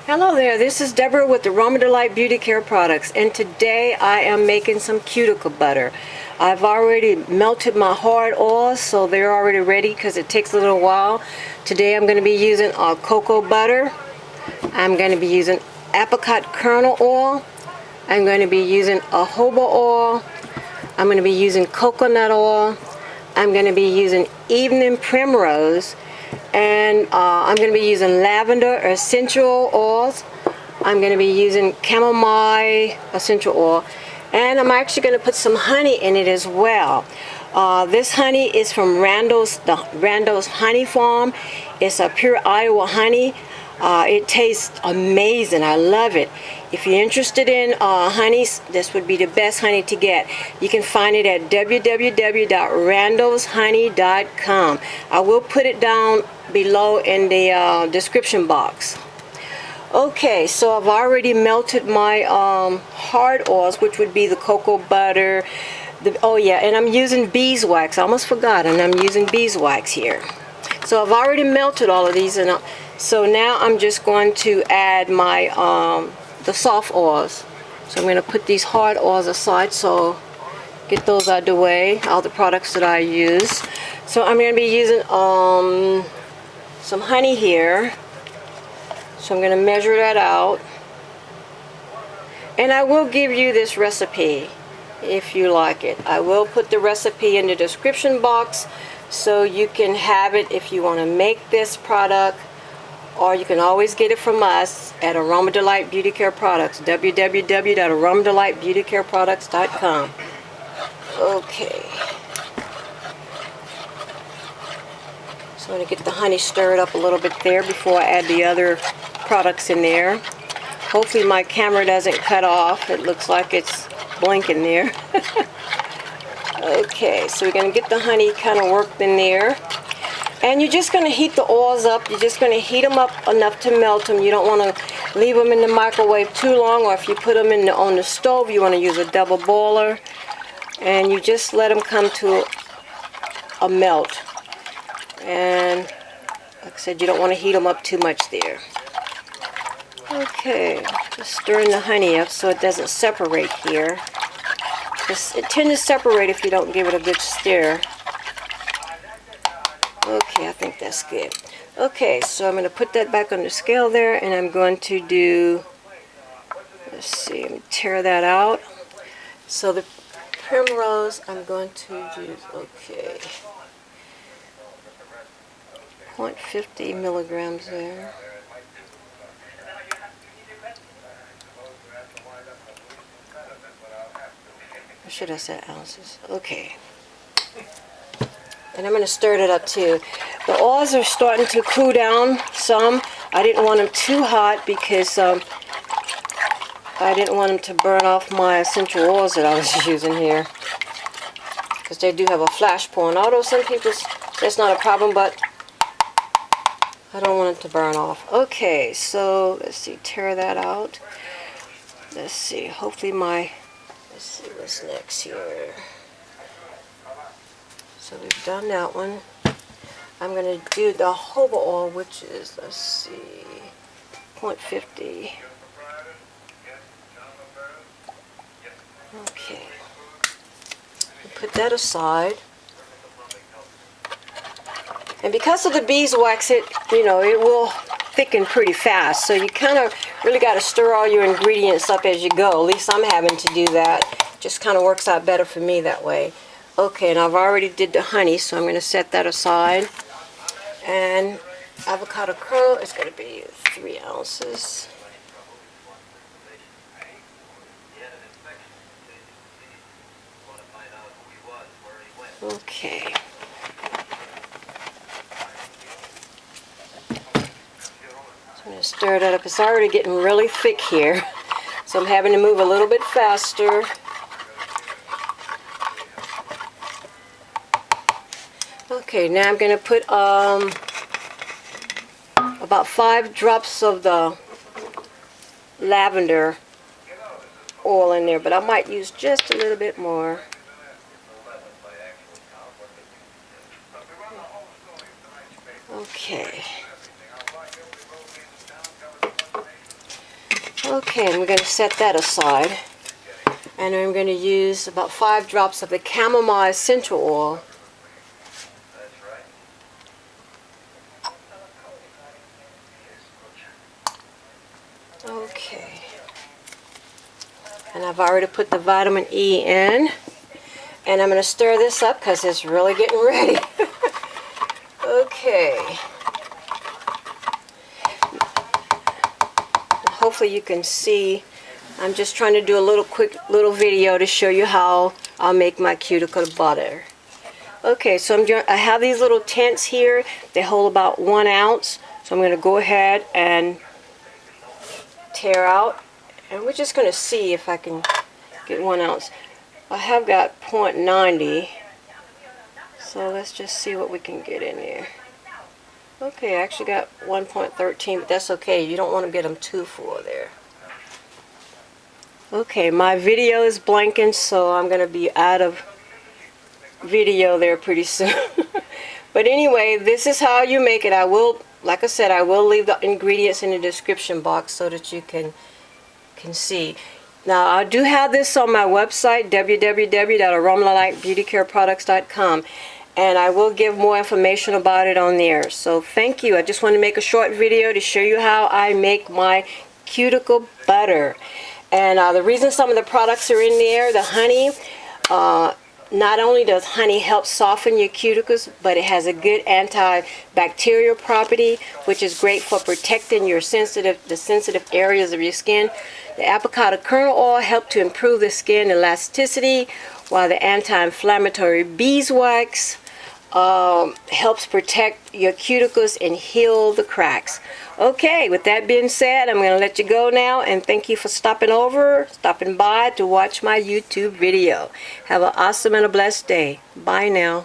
Hello there, this is Deborah with Aroma Delight Beauty Care Products, and today I am making some cuticle butter. I've already melted my hard oils, so they're already ready because it takes a little while. Today I'm going to be using cocoa butter. I'm going to be using Apricot Kernel Oil. I'm going to be using Jojoba Oil. I'm going to be using coconut oil. I'm going to be using Even Primrose. And I'm going to be using Lavender Essential Oils. I'm going to be using Chamomile Essential Oil. And I'm actually going to put some honey in it as well. This honey is from Randall's Honey Farm. It's a pure Iowa honey. It tastes amazing. I love it. If you're interested in honeys, this would be the best honey to get. You can find it at www.randallshoney.com. I will put it down below in the description box. Okay, so I've already melted my hard oils, which would be the cocoa butter. Oh yeah, and I'm using beeswax. I almost forgot, and I'm using beeswax here. So I've already melted all of these, and so now I'm just going to add my the soft oils. So I'm going to put these hard oils aside, so get those out of the way, all the products that I use. So I'm going to be using some honey here. So I'm going to measure that out. And I will give you this recipe if you like it. I will put the recipe in the description box so you can have it if you want to make this product. Or you can always get it from us at Aroma Delight Beauty Care Products, www.aromadelightbeautycareproducts.com. Okay. So I'm going to get the honey stirred up a little bit there before I add the other products in there. Hopefully my camera doesn't cut off. It looks like it's blinking there. Okay, so we're going to get the honey kind of worked in there. And you're just going to heat the oils up. You're just going to heat them up enough to melt them. You don't want to leave them in the microwave too long, or if you put them on the stove, you want to use a double boiler. And you just let them come to a melt. And like I said, you don't want to heat them up too much there. Okay, just stirring the honey up so it doesn't separate here. It tends to separate if you don't give it a good stir. Okay, I think that's good. Okay, so I'm going to put that back on the scale there, and I'm going to do, let's see, let me tear that out. So the primrose, I'm going to use, okay, 0.50 milligrams there. Or should I say ounces? Okay. And I'm going to stir it up too. The oils are starting to cool down some. I didn't want them too hot because I didn't want them to burn off my essential oils that I was using here. Because they do have a flash point. Although some people, that's not a problem, but I don't want it to burn off. Okay, so let's see, tear that out. Let's see, hopefully let's see what's next here. So we've done that one. I'm going to do the jojoba oil, which is, let's see, 0.50. Okay. Put that aside. And because of the beeswax, it will thicken pretty fast. So you kind of really got to stir all your ingredients up as you go. At least I'm having to do that. Just kind of works out better for me that way. Okay, and I've already did the honey, so I'm going to set that aside. And avocado kernel is going to be 3 ounces. Okay. So I'm going to stir that up. It's already getting really thick here, so I'm having to move a little bit faster. Okay, now I'm going to put about 5 drops of the lavender oil in there, but I might use just a little bit more. Okay. Okay, and we're going to set that aside. And I'm going to use about 5 drops of the Chamomile Essential Oil. Okay. And I've already put the vitamin E in. And I'm going to stir this up because it's really getting ready. Okay. Hopefully you can see. I'm just trying to do a quick little video to show you how I'll make my cuticle butter. Okay, so I have these little tents here. They hold about 1 ounce. So I'm going to go ahead and tear out. And we're just going to see if I can get 1 ounce. I have got 0.90. So let's just see what we can get in there. Okay, I actually got 1.13, but that's okay. You don't want to get them too full there. Okay, my video is blanking, so I'm going to be out of video there pretty soon. But anyway, this is how you make it. I will, like I said, I will leave the ingredients in the description box so that you can see. Now, I do have this on my website, www.aromalightbeautycareproducts.com, and I will give more information about it on there. So thank you. I just want to make a short video to show you how I make my cuticle butter. And the reason some of the products are in there, the honey, not only does honey help soften your cuticles, but it has a good antibacterial property, which is great for protecting the sensitive areas of your skin. The Apricot Kernel Oil helps to improve the skin elasticity, while the anti-inflammatory Beeswax helps protect your cuticles and heal the cracks. Okay, with that being said, I'm going to let you go now, and thank you for stopping by to watch my YouTube video. Have an awesome and a blessed day. Bye now.